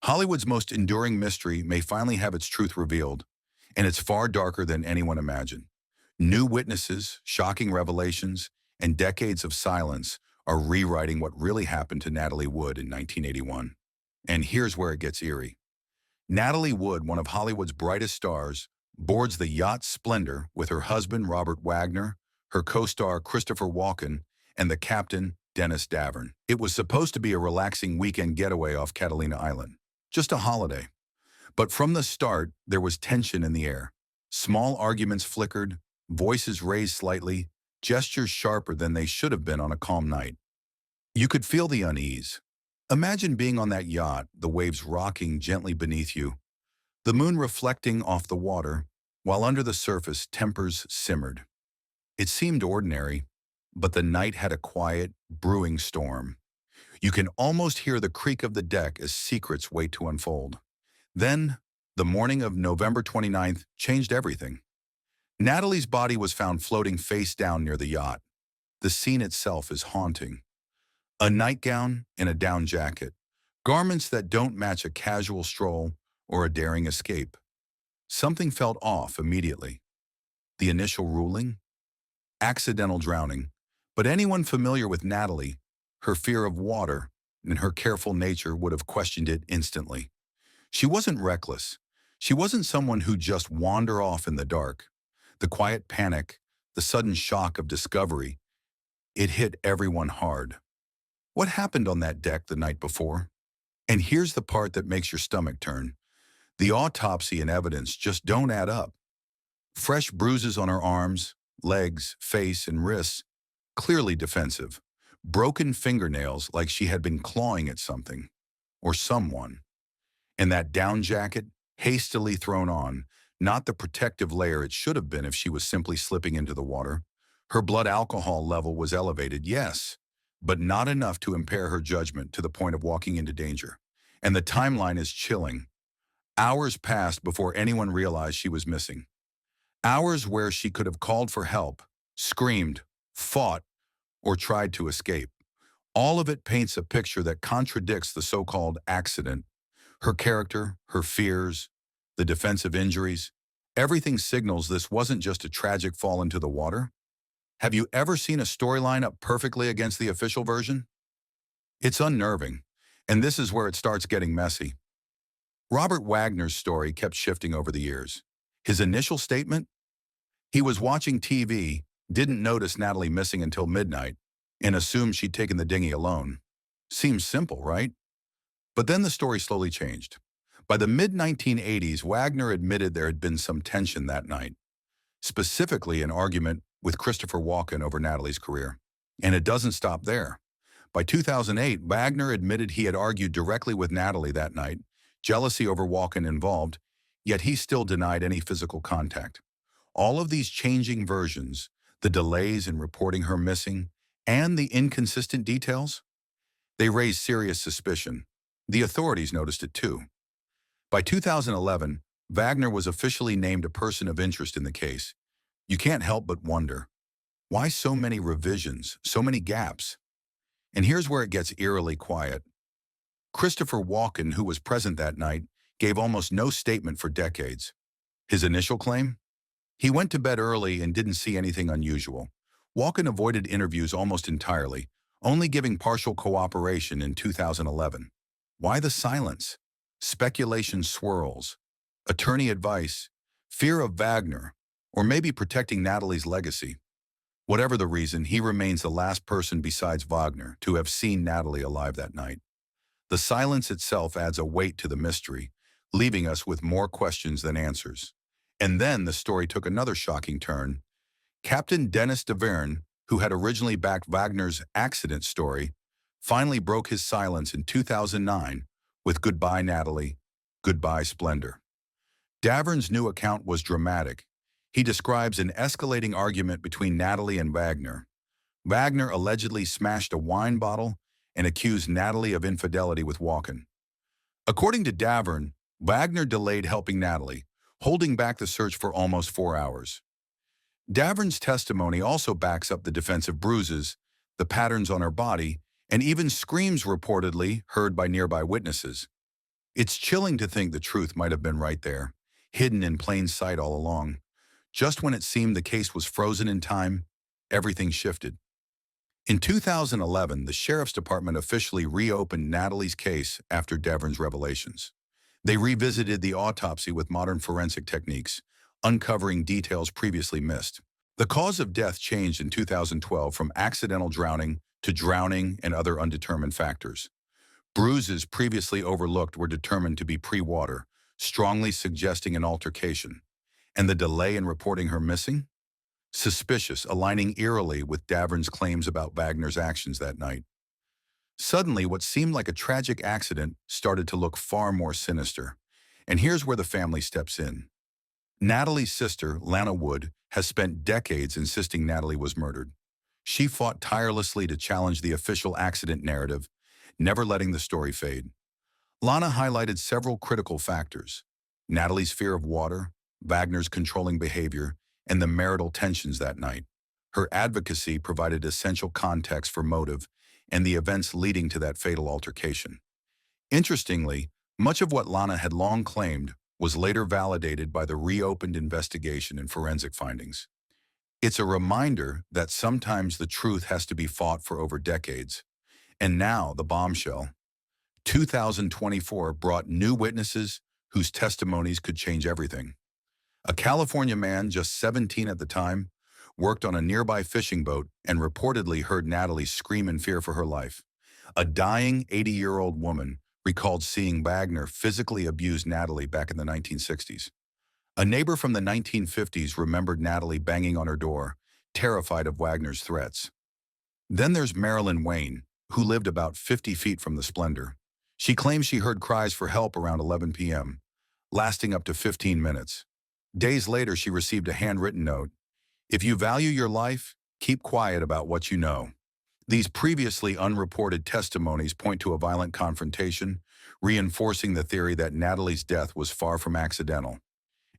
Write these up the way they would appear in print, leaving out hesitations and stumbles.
Hollywood's most enduring mystery may finally have its truth revealed, and it's far darker than anyone imagined. New witnesses, shocking revelations, and decades of silence are rewriting what really happened to Natalie Wood in 1981. And here's where it gets eerie. Natalie Wood, one of Hollywood's brightest stars, boards the yacht Splendor with her husband Robert Wagner, her co-star Christopher Walken, and the captain Dennis Davern. It was supposed to be a relaxing weekend getaway off Catalina Island. Just a holiday. But from the start, there was tension in the air. Small arguments flickered, voices raised slightly, gestures sharper than they should have been on a calm night. You could feel the unease. Imagine being on that yacht, the waves rocking gently beneath you, the moon reflecting off the water, while under the surface tempers simmered. It seemed ordinary, but the night had a quiet, brewing storm. You can almost hear the creak of the deck as secrets wait to unfold. Then, the morning of November 29th changed everything. Natalie's body was found floating face down near the yacht. The scene itself is haunting. A nightgown and a down jacket, garments that don't match a casual stroll or a daring escape. Something felt off immediately. The initial ruling? Accidental drowning. But anyone familiar with Natalie, her fear of water, and her careful nature would have questioned it instantly. She wasn't reckless. She wasn't someone who'd just wander off in the dark. The quiet panic, the sudden shock of discovery, it hit everyone hard. What happened on that deck the night before? And here's the part that makes your stomach turn. The autopsy and evidence just don't add up. Fresh bruises on her arms, legs, face, and wrists, clearly defensive. Broken fingernails like she had been clawing at something or someone. And that down jacket, hastily thrown on, not the protective layer it should have been if she was simply slipping into the water. Her blood alcohol level was elevated, yes, but not enough to impair her judgment to the point of walking into danger. And the timeline is chilling. Hours passed before anyone realized she was missing. Hours where she could have called for help, screamed, fought, or tried to escape. All of it paints a picture that contradicts the so-called accident. Her character, her fears, the defensive injuries, everything signals this wasn't just a tragic fall into the water. Have you ever seen a story line up perfectly against the official version? It's unnerving, and this is where it starts getting messy. Robert Wagner's story kept shifting over the years. His initial statement? He was watching TV, didn't notice Natalie missing until midnight, and assumed she'd taken the dinghy alone. Seems simple, right? But then the story slowly changed. By the mid-1980s, Wagner admitted there had been some tension that night, specifically an argument with Christopher Walken over Natalie's career. And it doesn't stop there. By 2008, Wagner admitted he had argued directly with Natalie that night, jealousy over Walken involved, yet he still denied any physical contact. All of these changing versions, the delays in reporting her missing, and the inconsistent details, they raised serious suspicion. The authorities noticed it too. By 2011, Wagner was officially named a person of interest in the case. You can't help but wonder, why so many revisions, so many gaps? And here's where it gets eerily quiet. Christopher Walken, who was present that night, gave almost no statement for decades. His initial claim? He went to bed early and didn't see anything unusual. Walken avoided interviews almost entirely, only giving partial cooperation in 2011. Why the silence? Speculation swirls. Attorney advice, fear of Wagner, or maybe protecting Natalie's legacy. Whatever the reason, he remains the last person besides Wagner to have seen Natalie alive that night. The silence itself adds a weight to the mystery, leaving us with more questions than answers. And then the story took another shocking turn. Captain Dennis Davern, who had originally backed Wagner's accident story, finally broke his silence in 2009 with Goodbye Natalie, Goodbye Splendor. Davern's new account was dramatic. He describes an escalating argument between Natalie and Wagner. Wagner allegedly smashed a wine bottle and accused Natalie of infidelity with Walken. According to Davern, Wagner delayed helping Natalie, holding back the search for almost 4 hours. Davern's testimony also backs up the defensive bruises, the patterns on her body, and even screams reportedly heard by nearby witnesses. It's chilling to think the truth might have been right there, hidden in plain sight all along. Just when it seemed the case was frozen in time, everything shifted. In 2011, the Sheriff's Department officially reopened Natalie's case after Deverin's revelations. They revisited the autopsy with modern forensic techniques, uncovering details previously missed. The cause of death changed in 2012 from accidental drowning to drowning and other undetermined factors. Bruises previously overlooked were determined to be pre-water, strongly suggesting an altercation. And the delay in reporting her missing? Suspicious, aligning eerily with Davern's claims about Wagner's actions that night. Suddenly, what seemed like a tragic accident started to look far more sinister. And here's where the family steps in. Natalie's sister, Lana Wood, has spent decades insisting Natalie was murdered. She fought tirelessly to challenge the official accident narrative, never letting the story fade. Lana highlighted several critical factors: Natalie's fear of water, Wagner's controlling behavior, and the marital tensions that night. Her advocacy provided essential context for motive and the events leading to that fatal altercation. Interestingly, much of what Lana had long claimed was later validated by the reopened investigation and forensic findings. It's a reminder that sometimes the truth has to be fought for over decades. And now, the bombshell. 2024 brought new witnesses whose testimonies could change everything. A California man, just 17 at the time, worked on a nearby fishing boat and reportedly heard Natalie scream in fear for her life. A dying 80-year-old woman recalled seeing Wagner physically abuse Natalie back in the 1960s. A neighbor from the 1950s remembered Natalie banging on her door, terrified of Wagner's threats. Then there's Marilyn Wayne, who lived about 50 feet from the splendor. She claims she heard cries for help around 11 p.m., lasting up to 15 minutes. Days later, she received a handwritten note: "If you value your life, keep quiet about what you know." These previously unreported testimonies point to a violent confrontation, reinforcing the theory that Natalie's death was far from accidental.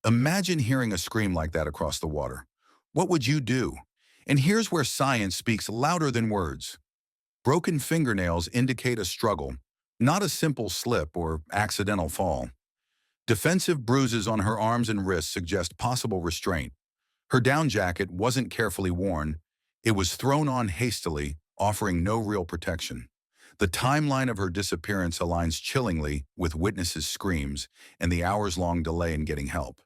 Imagine hearing a scream like that across the water. What would you do? And here's where science speaks louder than words. Broken fingernails indicate a struggle, not a simple slip or accidental fall. Defensive bruises on her arms and wrists suggest possible restraint. Her down jacket wasn't carefully worn. It was thrown on hastily, offering no real protection. The timeline of her disappearance aligns chillingly with witnesses' screams and the hours-long delay in getting help.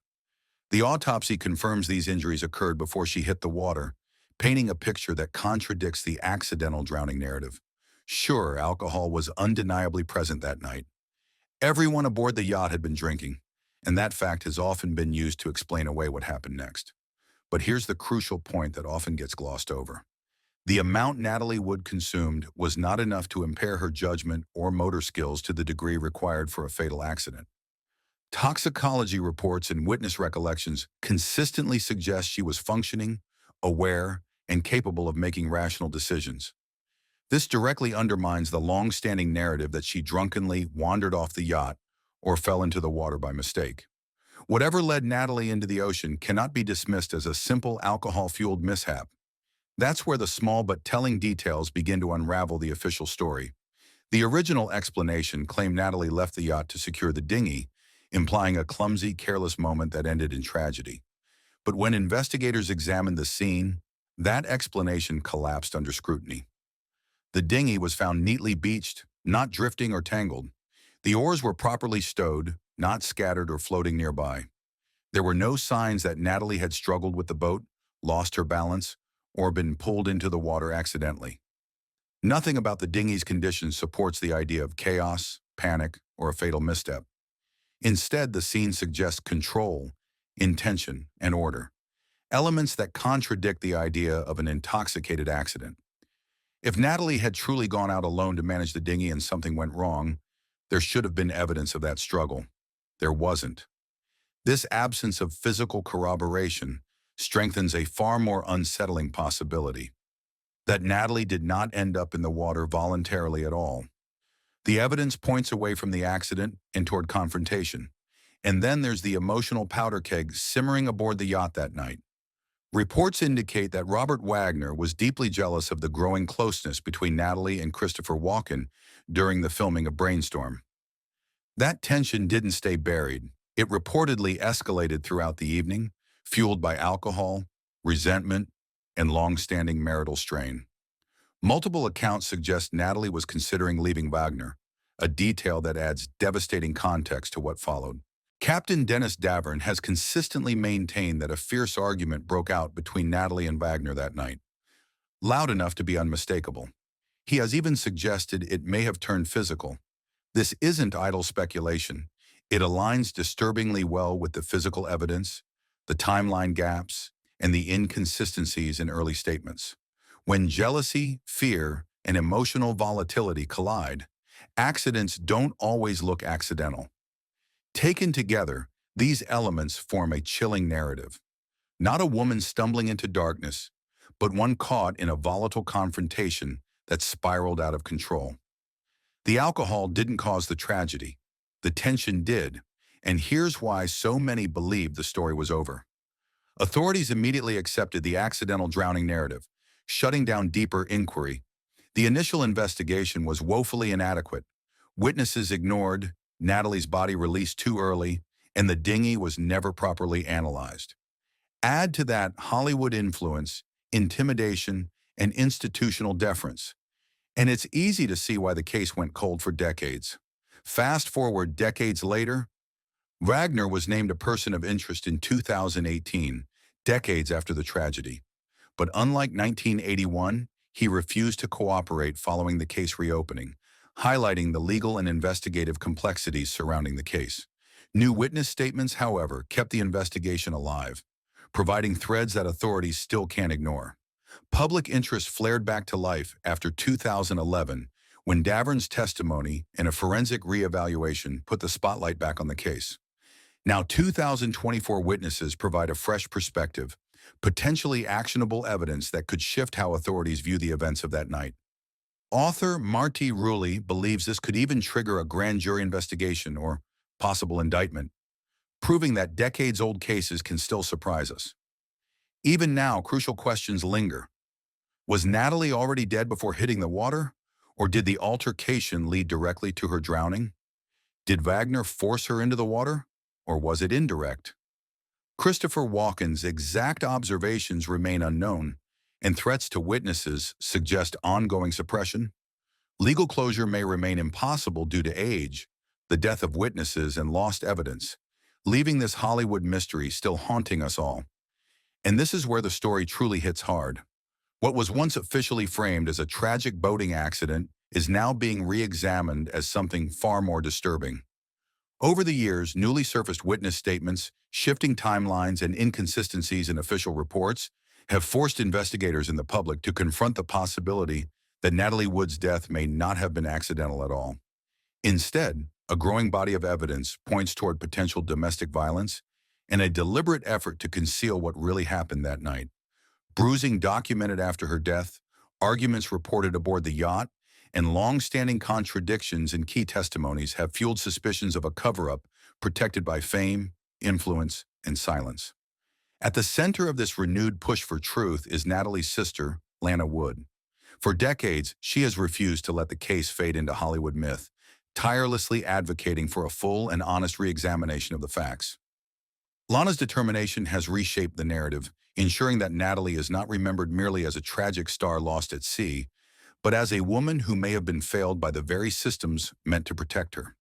The autopsy confirms these injuries occurred before she hit the water, painting a picture that contradicts the accidental drowning narrative. Sure, alcohol was undeniably present that night. Everyone aboard the yacht had been drinking, and that fact has often been used to explain away what happened next. But here's the crucial point that often gets glossed over. The amount Natalie Wood consumed was not enough to impair her judgment or motor skills to the degree required for a fatal accident. Toxicology reports and witness recollections consistently suggest she was functioning, aware, and capable of making rational decisions. This directly undermines the long-standing narrative that she drunkenly wandered off the yacht or fell into the water by mistake. Whatever led Natalie into the ocean cannot be dismissed as a simple alcohol-fueled mishap. That's where the small but telling details begin to unravel the official story. The original explanation claimed Natalie left the yacht to secure the dinghy, implying a clumsy, careless moment that ended in tragedy. But when investigators examined the scene, that explanation collapsed under scrutiny. The dinghy was found neatly beached, not drifting or tangled. The oars were properly stowed, not scattered or floating nearby. There were no signs that Natalie had struggled with the boat, lost her balance, or been pulled into the water accidentally. Nothing about the dinghy's condition supports the idea of chaos, panic, or a fatal misstep. Instead, the scene suggests control, intention, and order, elements that contradict the idea of an intoxicated accident. If Natalie had truly gone out alone to manage the dinghy and something went wrong, there should have been evidence of that struggle. There wasn't. This absence of physical corroboration strengthens a far more unsettling possibility: that Natalie did not end up in the water voluntarily at all. The evidence points away from the accident and toward confrontation. And then there's the emotional powder keg simmering aboard the yacht that night. Reports indicate that Robert Wagner was deeply jealous of the growing closeness between Natalie and Christopher Walken during the filming of Brainstorm. That tension didn't stay buried. It reportedly escalated throughout the evening, fueled by alcohol, resentment, and long-standing marital strain. Multiple accounts suggest Natalie was considering leaving Wagner, a detail that adds devastating context to what followed. Captain Dennis Davern has consistently maintained that a fierce argument broke out between Natalie and Wagner that night, loud enough to be unmistakable. He has even suggested it may have turned physical. This isn't idle speculation. It aligns disturbingly well with the physical evidence, the timeline gaps, and the inconsistencies in early statements. When jealousy, fear, and emotional volatility collide, accidents don't always look accidental. Taken together, these elements form a chilling narrative. Not a woman stumbling into darkness, but one caught in a volatile confrontation that spiraled out of control. The alcohol didn't cause the tragedy. The tension did, and here's why so many believed the story was over. Authorities immediately accepted the accidental drowning narrative, shutting down deeper inquiry. The initial investigation was woefully inadequate. Witnesses ignored, Natalie's body released too early, and the dinghy was never properly analyzed. Add to that Hollywood influence, intimidation, and institutional deference, and it's easy to see why the case went cold for decades. Fast forward decades later, Wagner was named a person of interest in 2018, decades after the tragedy. But unlike 1981, he refused to cooperate following the case reopening, highlighting the legal and investigative complexities surrounding the case. New witness statements, however, kept the investigation alive, providing threads that authorities still can't ignore. Public interest flared back to life after 2011, when Davern's testimony and a forensic reevaluation put the spotlight back on the case. Now 2024 witnesses provide a fresh perspective, potentially actionable evidence that could shift how authorities view the events of that night. Author Marty Rulli believes this could even trigger a grand jury investigation or possible indictment, proving that decades-old cases can still surprise us. Even now, crucial questions linger. Was Natalie already dead before hitting the water? Or did the altercation lead directly to her drowning? Did Wagner force her into the water? Or was it indirect? Christopher Walken's exact observations remain unknown, and threats to witnesses suggest ongoing suppression. Legal closure may remain impossible due to age, the death of witnesses, and lost evidence, leaving this Hollywood mystery still haunting us all. And this is where the story truly hits hard. What was once officially framed as a tragic boating accident is now being re-examined as something far more disturbing. Over the years, newly surfaced witness statements, shifting timelines, and inconsistencies in official reports have forced investigators and the public to confront the possibility that Natalie Wood's death may not have been accidental at all. Instead, a growing body of evidence points toward potential domestic violence and a deliberate effort to conceal what really happened that night. Bruising documented after her death, arguments reported aboard the yacht, and long-standing contradictions in key testimonies have fueled suspicions of a cover-up protected by fame, influence, and silence. At the center of this renewed push for truth is Natalie's sister, Lana Wood. For decades, she has refused to let the case fade into Hollywood myth, tirelessly advocating for a full and honest re-examination of the facts. Lana's determination has reshaped the narrative, ensuring that Natalie is not remembered merely as a tragic star lost at sea, but as a woman who may have been failed by the very systems meant to protect her.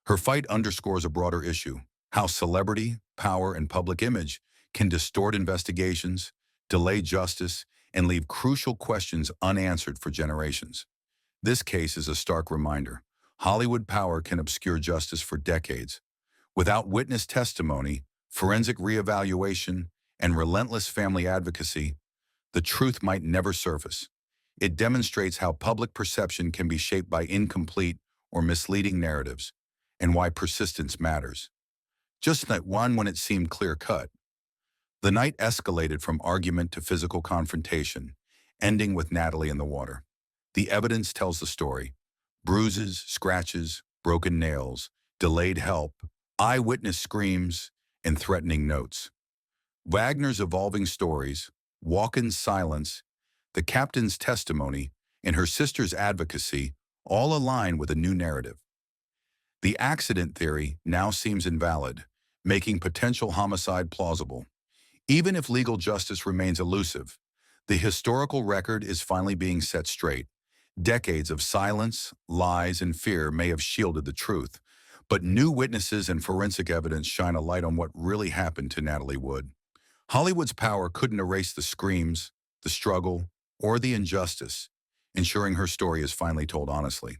Her fight underscores a broader issue: how celebrity, power, and public image can distort investigations, delay justice, and leave crucial questions unanswered for generations. This case is a stark reminder. Hollywood power can obscure justice for decades. Without witness testimony, forensic reevaluation, and relentless family advocacy, the truth might never surface. It demonstrates how public perception can be shaped by incomplete or misleading narratives, and why persistence matters. Just like one when it seemed clear-cut. The night escalated from argument to physical confrontation, ending with Natalie in the water. The evidence tells the story: bruises, scratches, broken nails, delayed help, eyewitness screams, and threatening notes. Wagner's evolving stories, Walken's silence, the captain's testimony, and her sister's advocacy all align with a new narrative. The accident theory now seems invalid, making potential homicide plausible. Even if legal justice remains elusive, the historical record is finally being set straight. Decades of silence, lies, and fear may have shielded the truth, but new witnesses and forensic evidence shine a light on what really happened to Natalie Wood. Hollywood's power couldn't erase the screams, the struggle, or the injustice, ensuring her story is finally told honestly.